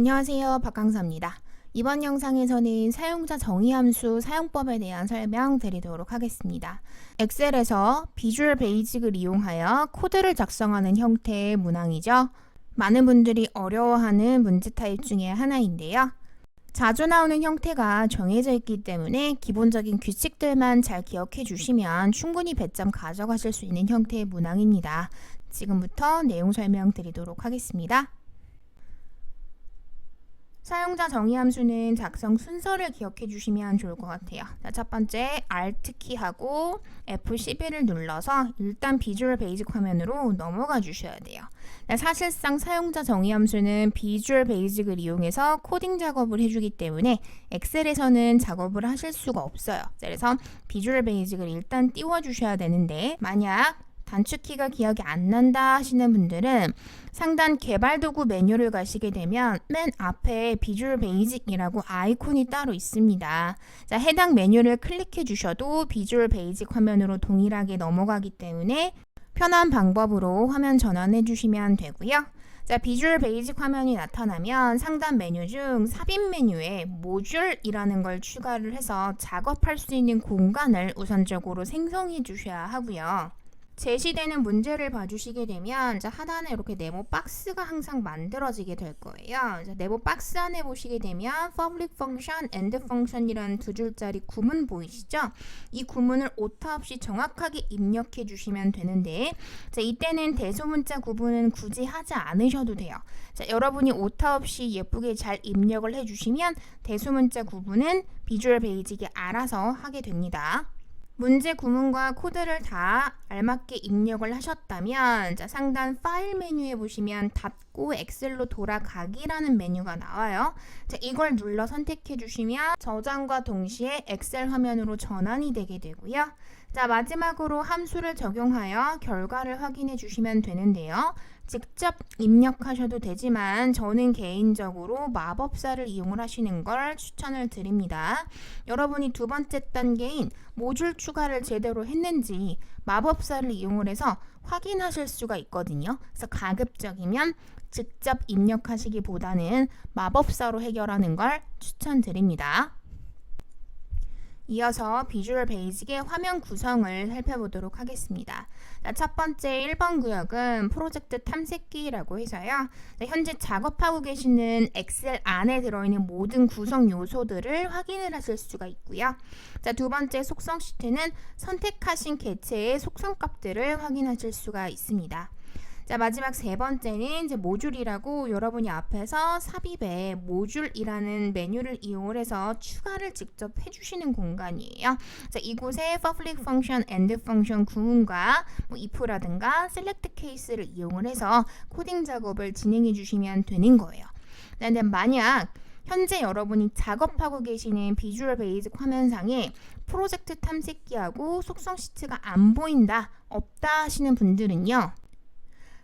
안녕하세요. 박강사입니다. 이번 영상에서는 사용자 정의함수 사용법에 대한 설명 드리도록 하겠습니다. 엑셀에서 비주얼 베이직을 이용하여 코드를 작성하는 형태의 문항이죠. 많은 분들이 어려워하는 문제 타입 중에 하나인데요. 자주 나오는 형태가 정해져 있기 때문에 기본적인 규칙들만 잘 기억해 주시면 충분히 배점 가져가실 수 있는 형태의 문항입니다. 지금부터 내용 설명 드리도록 하겠습니다. 사용자 정의 함수는 작성 순서를 기억해 주시면 좋을 것 같아요. 자, 첫 번째 Alt키하고 F11을 눌러서 일단 비주얼 베이직 화면으로 넘어가 주셔야 돼요. 자, 사실상 사용자 정의 함수는 비주얼 베이직을 이용해서 코딩 작업을 해주기 때문에 엑셀에서는 작업을 하실 수가 없어요. 그래서 비주얼 베이직을 일단 띄워 주셔야 되는데, 만약 단축키가 기억이 안 난다 하시는 분들은 상단 개발 도구 메뉴를 가시게 되면 맨 앞에 비주얼 베이직이라고 아이콘이 따로 있습니다. 자, 해당 메뉴를 클릭해 주셔도 비주얼 베이직 화면으로 동일하게 넘어가기 때문에 편한 방법으로 화면 전환해 주시면 되고요. 자, 비주얼 베이직 화면이 나타나면 상단 메뉴 중 삽입 메뉴에 모듈이라는 걸 추가를 해서 작업할 수 있는 공간을 우선적으로 생성해 주셔야 하고요. 제시되는 문제를 봐주시게 되면 하단에 이렇게 네모 박스가 항상 만들어지게 될 거예요. 네모 박스 안에 보시게 되면 public function, end function 이라는 두 줄짜리 구문 보이시죠? 이 구문을 오타 없이 정확하게 입력해 주시면 되는데, 이때는 대소문자 구분은 굳이 하지 않으셔도 돼요. 여러분이 오타 없이 예쁘게 잘 입력을 해주시면 대소문자 구분은 비주얼 베이직이 알아서 하게 됩니다. 문제 구문과 코드를 다 알맞게 입력을 하셨다면 상단 파일 메뉴에 보시면 닫고 엑셀로 돌아가기라는 메뉴가 나와요. 이걸 눌러 선택해 주시면 저장과 동시에 엑셀 화면으로 전환이 되게 되고요. 마지막으로 함수를 적용하여 결과를 확인해 주시면 되는데요. 직접 입력하셔도 되지만 저는 개인적으로 마법사를 이용을 하시는 걸 추천을 드립니다. 여러분이 두 번째 단계인 모듈 추가를 제대로 했는지 마법사를 이용을 해서 확인하실 수가 있거든요. 그래서 가급적이면 직접 입력하시기보다는 마법사로 해결하는 걸 추천드립니다. 이어서 비주얼 베이직의 화면 구성을 살펴보도록 하겠습니다. 첫 번째 1번 구역은 프로젝트 탐색기라고 해서요. 현재 작업하고 계시는 엑셀 안에 들어있는 모든 구성 요소들을 확인을 하실 수가 있고요. 두 번째 속성 시트는 선택하신 개체의 속성 값들을 확인하실 수가 있습니다. 마지막 세 번째는 모듈이라고 여러분이 앞에서 삽입에 모듈이라는 메뉴를 이용을 해서 추가를 직접 해주시는 공간이에요. 이곳에 public function, end function 구문과 if라든가 select case를 이용을 해서 코딩 작업을 진행해 주시면 되는 거예요. 근데 만약 현재 여러분이 작업하고 계시는 비주얼 베이직 화면상에 프로젝트 탐색기하고 속성 시트가 안 보인다, 없다 하시는 분들은요.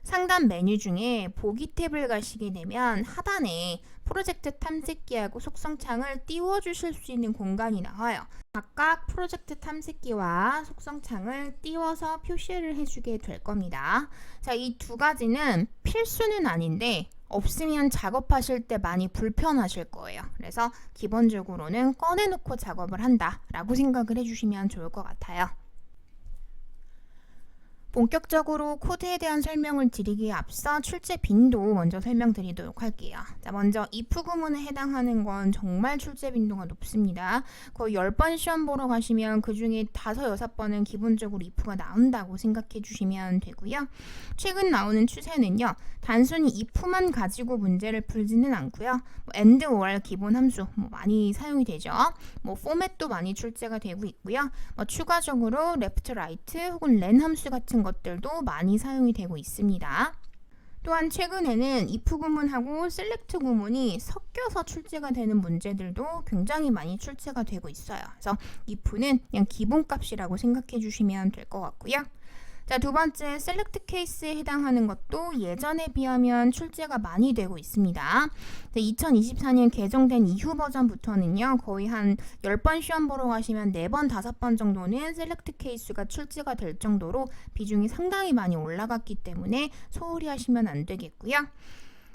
상단 메뉴 중에 보기 탭을 가시게 되면 하단에 프로젝트 탐색기하고 속성창을 띄워주실 수 있는 공간이 나와요. 각각 프로젝트 탐색기와 속성창을 띄워서 표시를 해주게 될 겁니다. 이 두 가지는 필수는 아닌데 없으면 작업하실 때 많이 불편하실 거예요. 그래서 기본적으로는 꺼내놓고 작업을 한다라고 생각을 해주시면 좋을 것 같아요. 본격적으로 코드에 대한 설명을 드리기에 앞서 출제 빈도 먼저 설명드리도록 할게요. 먼저 if 구문에 해당하는 건 정말 출제 빈도가 높습니다. 거의 10번 시험 보러 가시면 그 중에 5, 6번은 기본적으로 if가 나온다고 생각해 주시면 되고요. 최근 나오는 추세는요. 단순히 if만 가지고 문제를 풀지는 않고요. and, or 기본 함수 많이 사용이 되죠. 포맷도 많이 출제가 되고 있고요. 추가적으로 left, right 혹은 len 함수 같은 것들도 많이 사용이 되고 있습니다. 또한 최근에는 if 구문하고 select 구문이 섞여서 출제가 되는 문제들도 굉장히 많이 출제가 되고 있어요. 그래서 if는 그냥 기본값이라고 생각해 주시면 될 것 같고요. 두 번째 select case에 해당하는 것도 예전에 비하면 출제가 많이 되고 있습니다. 2024년 개정된 이후 버전부터는요. 거의 한 10번 시험 보러 가시면 4번, 5번 정도는 select case가 출제가 될 정도로 비중이 상당히 많이 올라갔기 때문에 소홀히 하시면 안 되겠고요.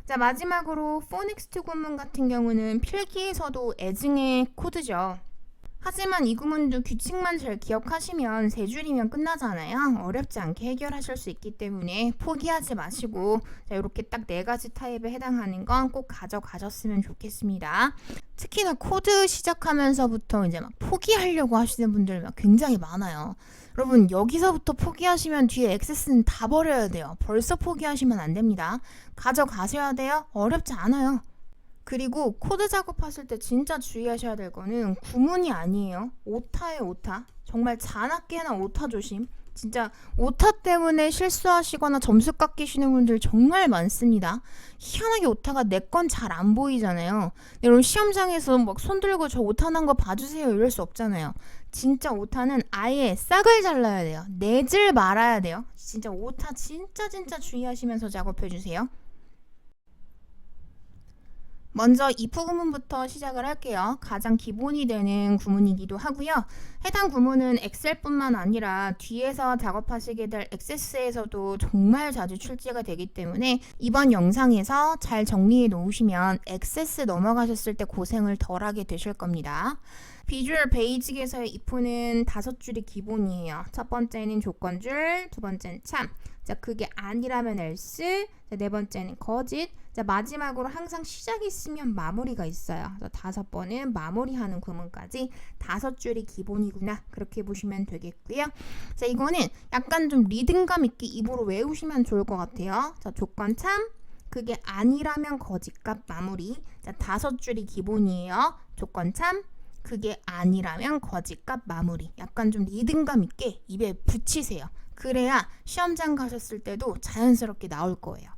자, 마지막으로 for next 구문 같은 경우는 필기에서도 애증의 코드죠. 하지만 이 구문도 규칙만 잘 기억하시면 세 줄이면 끝나잖아요. 어렵지 않게 해결하실 수 있기 때문에 포기하지 마시고, 자, 이렇게 딱 4가지 타입에 해당하는 건 꼭 가져가셨으면 좋겠습니다. 특히나 코드 시작하면서부터 이제 막 포기하려고 하시는 분들 막 굉장히 많아요. 여러분, 여기서부터 포기하시면 뒤에 액세스는 다 버려야 돼요. 벌써 포기하시면 안 됩니다. 가져가셔야 돼요. 어렵지 않아요. 그리고 코드 작업하실 때 진짜 주의하셔야 될 거는 구문이 아니에요. 오타예요, 오타. 정말 잔악계나 오타 조심. 진짜 오타 때문에 실수하시거나 점수 깎이시는 분들 정말 많습니다. 희한하게 오타가 내 건 잘 안 보이잖아요. 여러분 시험장에서 막 손 들고 저 오타 난 거 봐주세요 이럴 수 없잖아요. 진짜 오타는 아예 싹을 잘라야 돼요. 내질 말아야 돼요. 진짜 오타 진짜 주의하시면서 작업해주세요. 먼저 if 구문부터 시작을 할게요. 가장 기본이 되는 구문이기도 하고요. 해당 구문은 엑셀뿐만 아니라 뒤에서 작업하시게 될 액세스에서도 정말 자주 출제가 되기 때문에 이번 영상에서 잘 정리해 놓으시면 액세스 넘어가셨을 때 고생을 덜하게 되실 겁니다. 비주얼 베이직에서의 if는 5줄이 기본이에요. 첫 번째는 조건줄, 두 번째는 참, 자 그게 아니라면 else, 자, 네 번째는 거짓, 자 마지막으로 항상 시작이 있으면 마무리가 있어요. 그래서 5번은 마무리하는 구문까지 5줄이 기본이구나 그렇게 보시면 되겠고요. 자 이거는 약간 좀 리듬감 있게 입으로 외우시면 좋을 것 같아요. 자 조건 참, 그게 아니라면 거짓값 마무리, 자 5줄이 기본이에요. 조건 참, 그게 아니라면 거짓값 마무리. 약간 좀 리듬감 있게 입에 붙이세요. 그래야 시험장 가셨을 때도 자연스럽게 나올 거예요.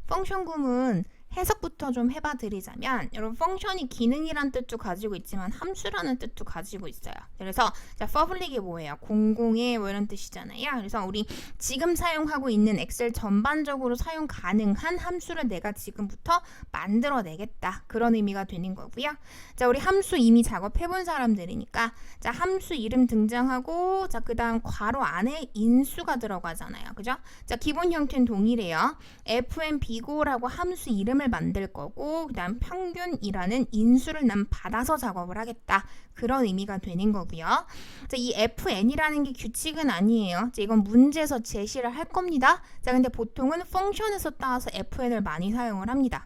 펑션 구문 해석부터 좀 해봐 드리자면, 여러분 펑션이 기능이란 뜻도 가지고 있지만 함수라는 뜻도 가지고 있어요. 그래서 자 퍼블릭이 뭐예요? 공공의 뭐 이런 뜻이잖아요. 그래서 우리 지금 사용하고 있는 엑셀 전반적으로 사용 가능한 함수를 내가 지금부터 만들어내겠다 그런 의미가 되는 거고요. 자 우리 함수 이미 작업해본 사람들이니까 자 함수 이름 등장하고 자 그 다음 괄호 안에 인수가 들어가잖아요. 그죠? 자 기본 형태는 동일해요. fnb고라고 함수 이름 을 만들 거고 그 다음 평균이라는 인수를 난 받아서 작업을 하겠다 그런 의미가 되는 거고요. 자, 이 fn이라는 게 규칙은 아니에요. 자, 이건 문제에서 제시를 할 겁니다. 자, 근데 보통은 펑션에서 따와서 fn을 많이 사용을 합니다.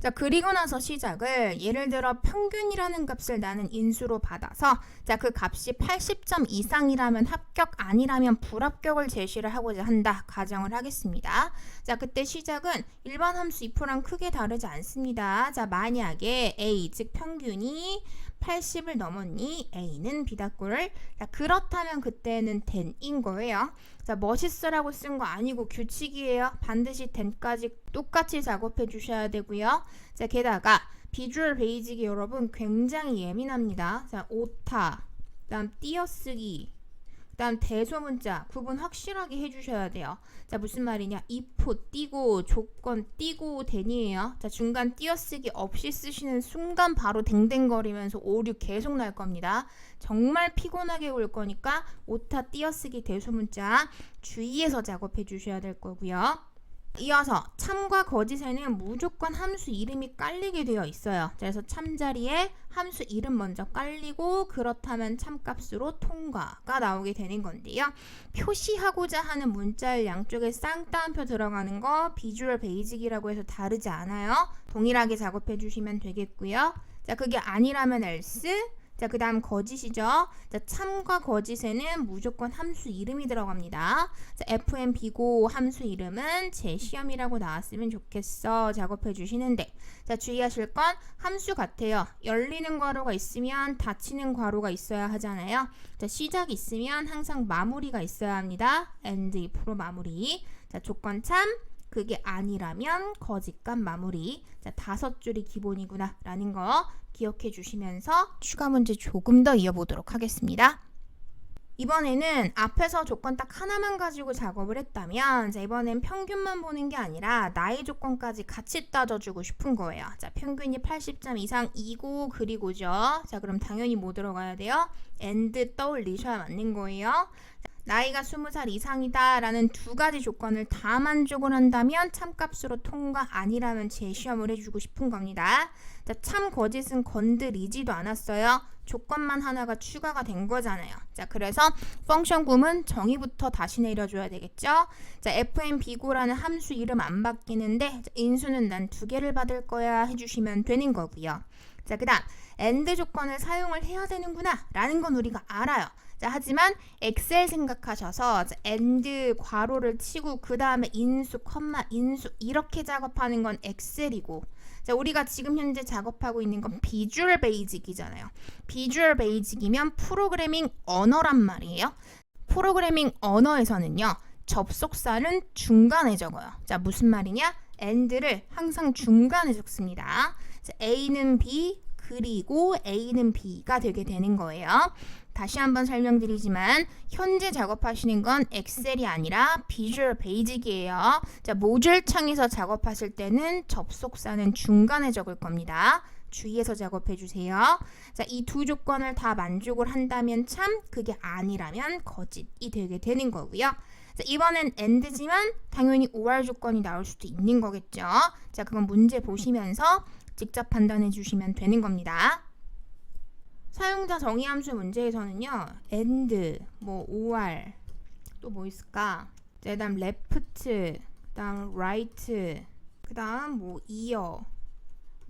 자 그리고 나서 시작을 예를 들어 평균이라는 값을 나는 인수로 받아서 자 그 값이 80점 이상이라면 합격 아니라면 불합격을 제시를 하고자 한다 가정을 하겠습니다. 자 그때 시작은 일반 함수 if랑 크게 다르지 않습니다. 자 만약에 a 즉 평균이 80을 넘었니 a는 비닫골. 자 그렇다면 그때는 then인 거예요. 자 멋있으라고 쓴 거 아니고 규칙이에요. 반드시 then까지 똑같이 작업해 주셔야 되고요. 자 게다가 비주얼 베이직이 여러분 굉장히 예민합니다. 자 오타, 그 다음 띄어쓰기, 그 다음 대소문자 구분 확실하게 해주셔야 돼요. 자 무슨 말이냐, if 띄고 조건 띄고 then이에요. 자 중간 띄어쓰기 없이 쓰시는 순간 바로 댕댕거리면서 오류 계속 날 겁니다. 정말 피곤하게 올 거니까 오타 띄어쓰기 대소문자 주의해서 작업해 주셔야 될 거고요. 이어서 참과 거짓에는 무조건 함수 이름이 깔리게 되어 있어요. 그래서 참 자리에 함수 이름 먼저 깔리고 그렇다면 참값으로 통과가 나오게 되는 건데요. 표시하고자 하는 문자의 양쪽에 쌍따옴표 들어가는 거 비주얼 베이직이라고 해서 다르지 않아요. 동일하게 작업해 주시면 되겠고요. 자 그게 아니라면 else. 자, 그 다음 거짓이죠. 자, 참과 거짓에는 무조건 함수 이름이 들어갑니다. 자, fnb고 함수 이름은 제 시험이라고 나왔으면 좋겠어 작업해 주시는데, 자, 주의하실 건 함수 같아요. 열리는 괄호가 있으면 닫히는 괄호가 있어야 하잖아요. 자, 시작 있으면 항상 마무리가 있어야 합니다. and if로 마무리. 자, 조건 참, 그게 아니라면 거짓값 마무리. 자, 5줄이 기본이구나 라는 거 기억해 주시면서 추가 문제 조금 더 이어보도록 하겠습니다. 이번에는 앞에서 조건 딱 하나만 가지고 작업을 했다면 자 이번엔 평균만 보는 게 아니라 나의 조건까지 같이 따져주고 싶은 거예요. 자 평균이 80점 이상 이고 그리고죠. 자 그럼 당연히 뭐 들어가야 돼요? and 떠올리셔야 맞는 거예요. 나이가 20살 이상이다 라는 두 가지 조건을 다 만족을 한다면 참값으로 통과, 아니라면 재시험을 해주고 싶은 겁니다. 자, 참 거짓은 건드리지도 않았어요. 조건만 하나가 추가가 된 거잖아요. 자, 그래서 펑션 구문 정의부터 다시 내려줘야 되겠죠. 자, fnb고라는 함수 이름 안 바뀌는데 인수는 난 2개를 받을 거야 해주시면 되는 거고요. 자, 그 다음 AND 조건을 사용을 해야 되는구나 라는 건 우리가 알아요. 자, 하지만 엑셀 생각하셔서 AND 괄호를 치고 그 다음에 인수, 컴마, 인수 이렇게 작업하는 건 엑셀이고, 자, 우리가 지금 현재 작업하고 있는 건 비주얼 베이직이잖아요. 비주얼 베이직이면 프로그래밍 언어란 말이에요. 프로그래밍 언어에서는요, 접속사는 중간에 적어요. 자, 무슨 말이냐? AND를 항상 중간에 적습니다. 자, A는 B 그리고 A는 B가 되게 되는 거예요. 다시 한번 설명드리지만 현재 작업하시는 건 엑셀이 아니라 비주얼 베이직이에요. 자, 모듈 창에서 작업하실 때는 접속사는 중간에 적을 겁니다. 주의해서 작업해 주세요. 자, 이 두 조건을 다 만족을 한다면 참, 그게 아니라면 거짓이 되게 되는 거고요. 자, 이번엔 AND지만 당연히 OR 조건이 나올 수도 있는 거겠죠. 자, 그건 문제 보시면서 직접 판단해 주시면 되는 겁니다. 사용자 정의 함수 문제에서는요, AND, OR, 또 뭐 있을까? 자, 그 다음 left, 그 다음 right, 그 다음 year,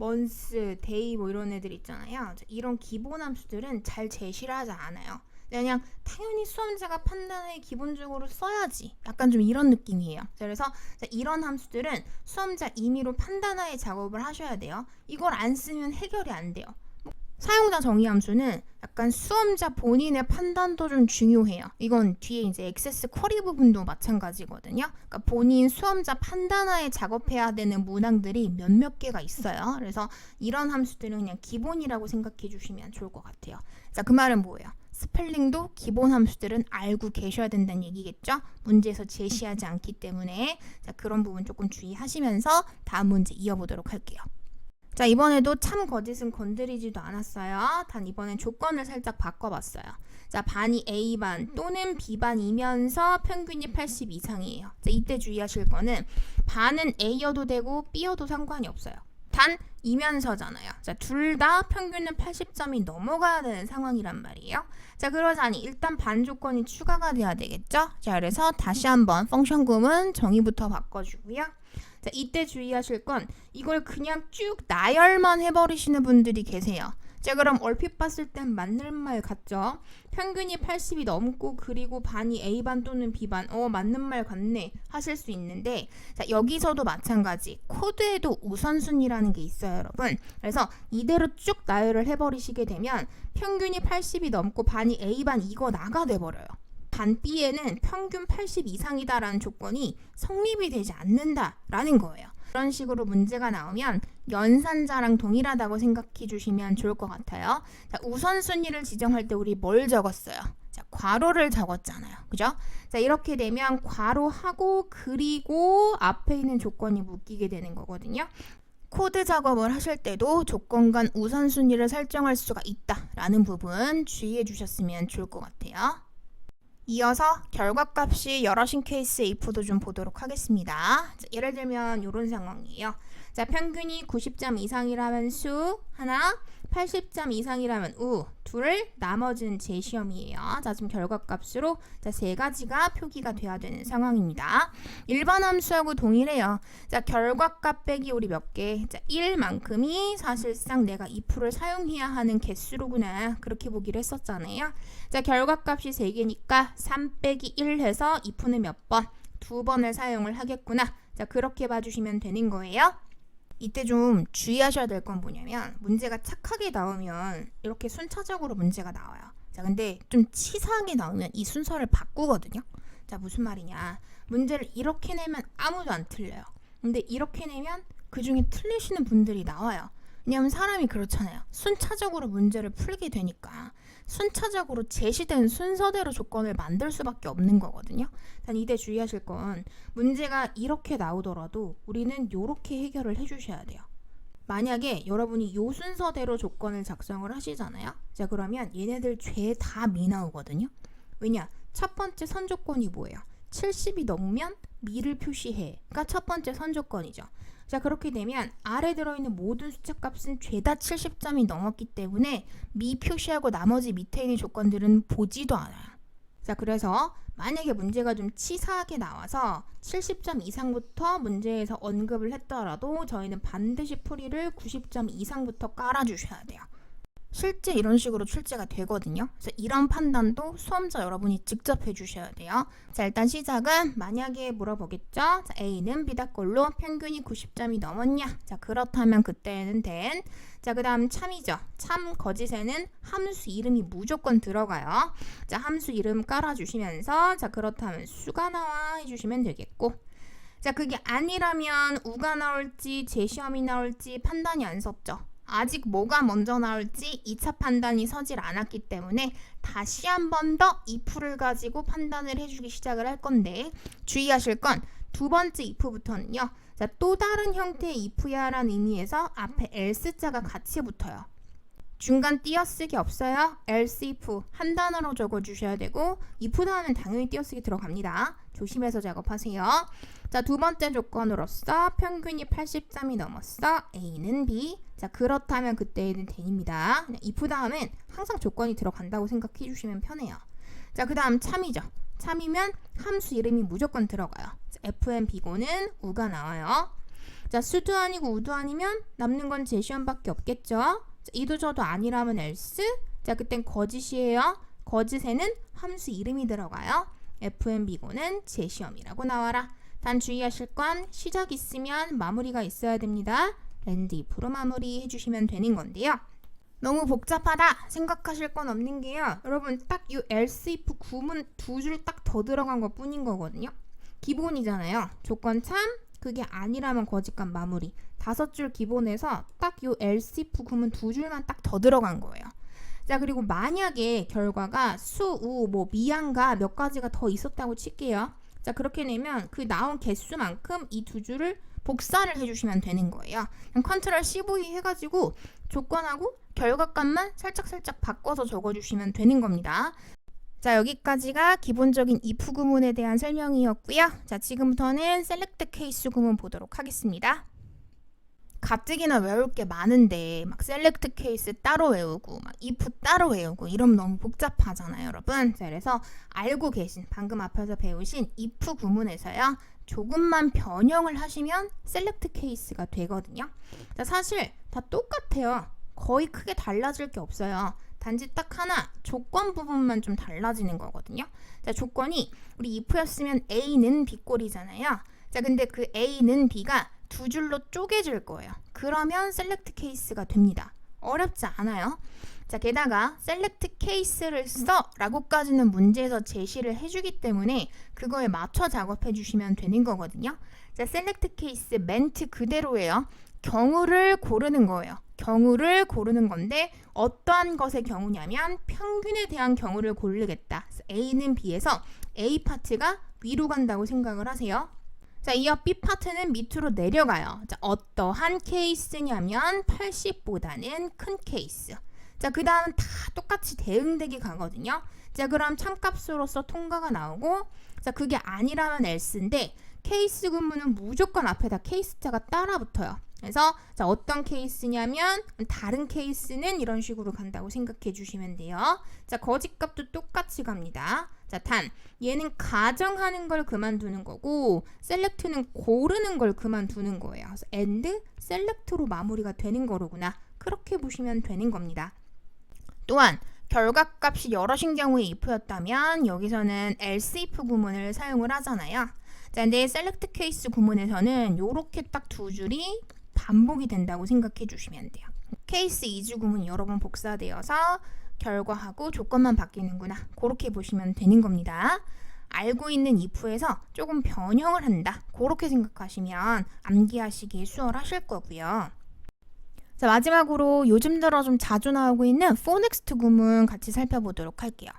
month, day 이런 애들 있잖아요. 자, 이런 기본 함수들은 잘 제시를 하지 않아요. 그냥 당연히 수험자가 판단에 기본적으로 써야지, 약간 좀 이런 느낌이에요. 그래서 이런 함수들은 수험자 임의로 판단하에 작업을 하셔야 돼요. 이걸 안 쓰면 해결이 안 돼요. 사용자 정의 함수는 약간 수험자 본인의 판단도 좀 중요해요. 이건 뒤에 이제 액세스 쿼리 부분도 마찬가지거든요. 그러니까 본인 수험자 판단하에 작업해야 되는 문항들이 몇몇 개가 있어요. 그래서 이런 함수들은 그냥 기본이라고 생각해 주시면 좋을 것 같아요. 자, 그 말은 뭐예요? 스펠링도 기본 함수들은 알고 계셔야 된다는 얘기겠죠? 문제에서 제시하지 않기 때문에. 자, 그런 부분 조금 주의하시면서 다음 문제 이어보도록 할게요. 자, 이번에도 참 거짓은 건드리지도 않았어요. 단 이번엔 조건을 살짝 바꿔봤어요. 자, 반이 A반 또는 B반이면서 평균이 80 이상이에요. 자, 이때 주의하실 거는 반은 A여도 되고 B여도 상관이 없어요. 단 이면서잖아요. 자, 둘 다 평균은 80점이 넘어가야 되는 상황이란 말이에요. 자, 그러자니 일단 반 조건이 추가가 돼야 되겠죠? 자, 그래서 다시 한번 펑션 구문 정의부터 바꿔주고요. 자, 이때 주의하실 건 이걸 그냥 쭉 나열만 해버리시는 분들이 계세요. 자, 그럼 얼핏 봤을 땐 맞는 말 같죠? 평균이 80이 넘고 그리고 반이 A반 또는 B반, 맞는 말 같네 하실 수 있는데, 자, 여기서도 마찬가지 코드에도 우선순위라는 게 있어요, 여러분. 그래서 이대로 쭉 나열을 해버리시게 되면 평균이 80이 넘고 반이 A반 이거 나가 돼버려요. 반 B에는 평균 80 이상이다라는 조건이 성립이 되지 않는다라는 거예요. 그런 식으로 문제가 나오면 연산자랑 동일하다고 생각해 주시면 좋을 것 같아요. 자, 우선순위를 지정할 때 우리 뭘 적었어요? 자, 괄호를 적었잖아요. 그죠? 자, 이렇게 되면 괄호하고 그리고 앞에 있는 조건이 묶이게 되는 거거든요. 코드 작업을 하실 때도 조건 간 우선순위를 설정할 수가 있다라는 부분 주의해 주셨으면 좋을 것 같아요. 이어서 결과값이 여러신 케이스 if도 좀 보도록 하겠습니다. 자, 예를 들면 이런 상황이에요. 자, 평균이 90점 이상이라면 수 하나, 80점 이상이라면 우 둘, 나머지는 재시험이에요. 자, 지금 결과값으로 자, 세 가지가 표기가 돼야 되는 상황입니다. 일반 함수하고 동일해요. 자, 결과값 빼기 우리 몇 개? 자, 1만큼이 사실상 내가 if를 사용해야 하는 개수로구나. 그렇게 보기로 했었잖아요. 자, 결과값이 3개니까 3 빼기 1 해서 if는 몇 번? 2번을 사용을 하겠구나. 자, 그렇게 봐주시면 되는 거예요. 이때 좀 주의하셔야 될 건 뭐냐면 문제가 착하게 나오면 이렇게 순차적으로 문제가 나와요. 자, 근데 좀 치사하게 나오면 이 순서를 바꾸거든요. 자, 무슨 말이냐? 문제를 이렇게 내면 아무도 안 틀려요. 근데 이렇게 내면 그 중에 틀리시는 분들이 나와요. 왜냐하면 사람이 그렇잖아요. 순차적으로 문제를 풀게 되니까 순차적으로 제시된 순서대로 조건을 만들 수밖에 없는 거거든요. 단 이때 주의하실 건 문제가 이렇게 나오더라도 우리는 이렇게 해결을 해주셔야 돼요. 만약에 여러분이 이 순서대로 조건을 작성을 하시잖아요. 자, 그러면 얘네들 죄 다 미 나오거든요. 왜냐? 첫 번째 선조건이 뭐예요? 70이 넘으면 미를 표시해가 첫 번째 선조건이죠. 자, 그렇게 되면 아래 들어있는 모든 숫자 값은 죄다 70점이 넘었기 때문에 미 표시하고 나머지 밑에 있는 조건들은 보지도 않아요. 자, 그래서 만약에 문제가 좀 치사하게 나와서 70점 이상부터 문제에서 언급을 했더라도 저희는 반드시 풀이를 90점 이상부터 깔아주셔야 돼요. 실제 이런 식으로 출제가 되거든요. 그래서 이런 판단도 수험자 여러분이 직접 해주셔야 돼요. 자, 일단 시작은 만약에 물어보겠죠. 자, A는 B다꼴로 평균이 90점이 넘었냐? 자, 그렇다면 그때는 된. 자, 그 다음 참이죠. 참 거짓에는 함수 이름이 무조건 들어가요. 자, 함수 이름 깔아주시면서 자, 그렇다면 수가 나와 해주시면 되겠고, 자, 그게 아니라면 우가 나올지 제시험이 나올지 판단이 안 섰죠. 아직 뭐가 먼저 나올지 2차 판단이 서질 않았기 때문에 다시 한 번 더 if를 가지고 판단을 해주기 시작을 할 건데, 주의하실 건 두 번째 if부터는요. 자, 또 다른 형태의 if야 라는 의미에서 앞에 else자가 같이 붙어요. 중간 띄어쓰기 없어요. else if 한 단어로 적어주셔야 되고, if 다음엔 당연히 띄어쓰기 들어갑니다. 조심해서 작업하세요. 자, 두 번째 조건으로서 평균이 80점이 넘었어. A는 B. 자, 그렇다면 그때는 된입니다. if 다음엔 항상 조건이 들어간다고 생각해 주시면 편해요. 자, 그 다음 참이죠. 참이면 함수 이름이 무조건 들어가요. 자, FM 비고는 우가 나와요. 자, 수도 아니고 우도 아니면 남는 건 제시험밖에 없겠죠. 자, 이도 저도 아니라면 else. 자, 그땐 거짓이에요. 거짓에는 함수 이름이 들어가요. FM 비고는 제시험이라고 나와라. 단 주의하실 건 시작 있으면 마무리가 있어야 됩니다. and if로 마무리 해주시면 되는 건데요. 너무 복잡하다 생각하실 건 없는 게요. 여러분 딱 이 else if 구문 두 줄 딱 더 들어간 것 뿐인 거거든요. 기본이잖아요. 조건 참, 그게 아니라면 거짓값 마무리. 5줄 기본에서 딱 이 else if 구문 두 줄만 딱 더 들어간 거예요. 자, 그리고 만약에 결과가 수, 우, 뭐 미양가 몇 가지가 더 있었다고 칠게요. 자, 그렇게 내면 그 나온 개수만큼 이 두 줄을 복사를 해주시면 되는 거예요. 그냥 컨트롤 CV 해가지고 조건하고 결과값만 살짝살짝 바꿔서 적어주시면 되는 겁니다. 자, 여기까지가 기본적인 if 구문에 대한 설명이었고요. 자, 지금부터는 select case 구문 보도록 하겠습니다. 가뜩이나 외울 게 많은데 막 select case 따로 외우고 막 if 따로 외우고 이러면 너무 복잡하잖아요, 여러분. 자, 그래서 알고 계신 방금 앞에서 배우신 if 구문에서요. 조금만 변형을 하시면 select case가 되거든요. 자, 사실 다 똑같아요. 거의 크게 달라질 게 없어요. 단지 딱 하나 조건 부분만 좀 달라지는 거거든요. 자, 조건이 우리 if였으면 A는 B꼴이잖아요. 자, 근데 그 A는 B가 두 줄로 쪼개질 거예요. 그러면 select case가 됩니다. 어렵지 않아요. 자, 게다가 select case를 써 라고까지는 문제에서 제시를 해주기 때문에 그거에 맞춰 작업해 주시면 되는 거거든요. 자, select case 멘트 그대로예요. 경우를 고르는 거예요. 경우를 고르는 건데 어떠한 것의 경우냐면 평균에 대한 경우를 고르겠다. A는 B에서 A 파트가 위로 간다고 생각을 하세요. 자, 이어 B 파트는 밑으로 내려가요. 자, 어떠한 케이스냐면 80보다는 큰 케이스. 자, 그 다음 다 똑같이 대응되기 가거든요. 자, 그럼 참값으로서 통과가 나오고, 자, 그게 아니라면 else인데 케이스 구문은 무조건 앞에다 케이스자가 따라 붙어요. 그래서 자, 어떤 케이스냐면 다른 케이스는 이런 식으로 간다고 생각해 주시면 돼요. 자, 거짓값도 똑같이 갑니다. 자, 단 얘는 가정하는 걸 그만두는 거고 select는 고르는 걸 그만두는 거예요. 그래서 and select로 마무리가 되는 거로구나. 그렇게 보시면 되는 겁니다. 또한 결과값이 여럿인 경우에 if였다면 여기서는 else if 구문을 사용을 하잖아요. 자, 근데 select case 구문에서는 요렇게 딱 두 줄이 반복이 된다고 생각해 주시면 돼요. 케이스 2주 구문 여러 번 복사되어서 결과하고 조건만 바뀌는구나. 그렇게 보시면 되는 겁니다. 알고 있는 if에서 조금 변형을 한다. 그렇게 생각하시면 암기하시기 수월하실 거고요. 자, 마지막으로 요즘 들어 좀 자주 나오고 있는 for next 구문 같이 살펴보도록 할게요.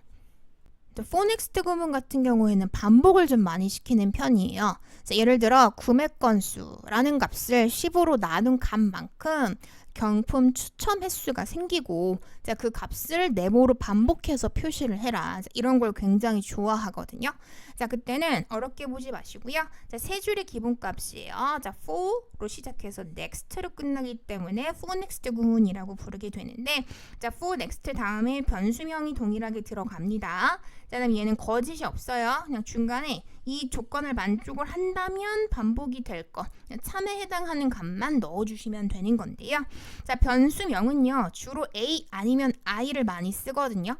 for next 구문 같은 경우에는 반복을 좀 많이 시키는 편이에요. 자, 예를 들어 구매 건수라는 값을 15로 나눈 값만큼 경품 추첨 횟수가 생기고 자, 그 값을 네모로 반복해서 표시를 해라. 자, 이런 걸 굉장히 좋아하거든요. 자, 그때는 어렵게 보지 마시고요. 자, 세 줄의 기본값이에요. 자, for로 시작해서 next로 끝나기 때문에 for next 구문이라고 부르게 되는데 자, for next 다음에 변수명이 동일하게 들어갑니다. 자, 그다음 얘는 거짓이 없어요. 그냥 중간에 이 조건을 만족을 한다면 반복이 될 것, 참에 해당하는 값만 넣어주시면 되는 건데요. 자, 변수명은요 주로 A 아니면 I를 많이 쓰거든요.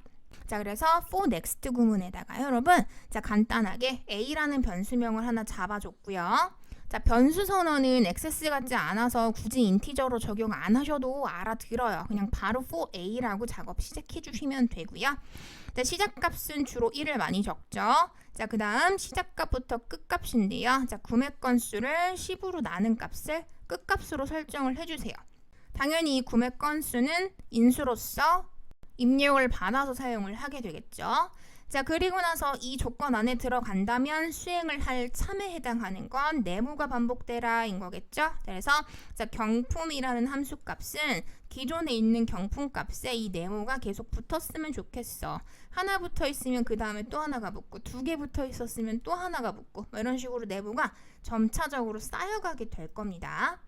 자, 그래서 for next 구문에다가 여러분 자, 간단하게 A라는 변수명을 하나 잡아줬고요. 자, 변수 선언은 액세스 같지 않아서 굳이 인티저로 적용 안 하셔도 알아들어요. 그냥 바로 for A라고 작업 시작해 주시면 되고요. 자, 시작값은 주로 1을 많이 적죠. 자, 그 다음 시작값부터 끝값인데요. 자, 구매 건수를 10으로 나눈 값을 끝값으로 설정을 해주세요. 당연히 이 구매 건수는 인수로서 입력을 받아서 사용을 하게 되겠죠. 자, 그리고 나서 이 조건 안에 들어간다면 수행을 할 참에 해당하는 건 네모가 반복되라 인 거겠죠. 그래서 자, 경품이라는 함수 값은 기존에 있는 경품 값에 이 네모가 계속 붙었으면 좋겠어. 하나 붙어 있으면 그 다음에 또 하나가 붙고 두 개 붙어 있었으면 또 하나가 붙고 뭐 이런 식으로 네모가 점차적으로 쌓여가게 될 겁니다.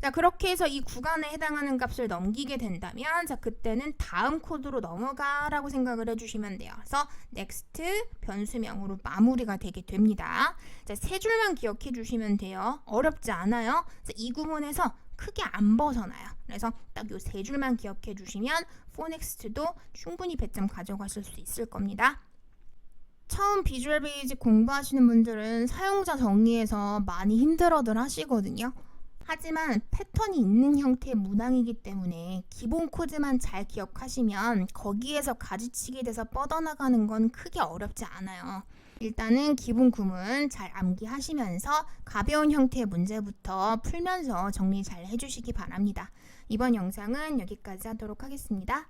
자, 그렇게 해서 이 구간에 해당하는 값을 넘기게 된다면 자, 그때는 다음 코드로 넘어가라고 생각을 해주시면 돼요. 그래서 next 변수명으로 마무리가 되게 됩니다. 자, 세 줄만 기억해 주시면 돼요. 어렵지 않아요. 자, 이 구문에서 크게 안 벗어나요. 그래서 딱 요 세 줄만 기억해 주시면 for next도 충분히 배점 가져가실 수 있을 겁니다. 처음 비주얼 베이직 공부하시는 분들은 사용자 정의에서 많이 힘들어들 하시거든요. 하지만 패턴이 있는 형태의 문항이기 때문에 기본 코드만 잘 기억하시면 거기에서 가지치기 돼서 뻗어나가는 건 크게 어렵지 않아요. 일단은 기본 구문 잘 암기하시면서 가벼운 형태의 문제부터 풀면서 정리 잘 해주시기 바랍니다. 이번 영상은 여기까지 하도록 하겠습니다.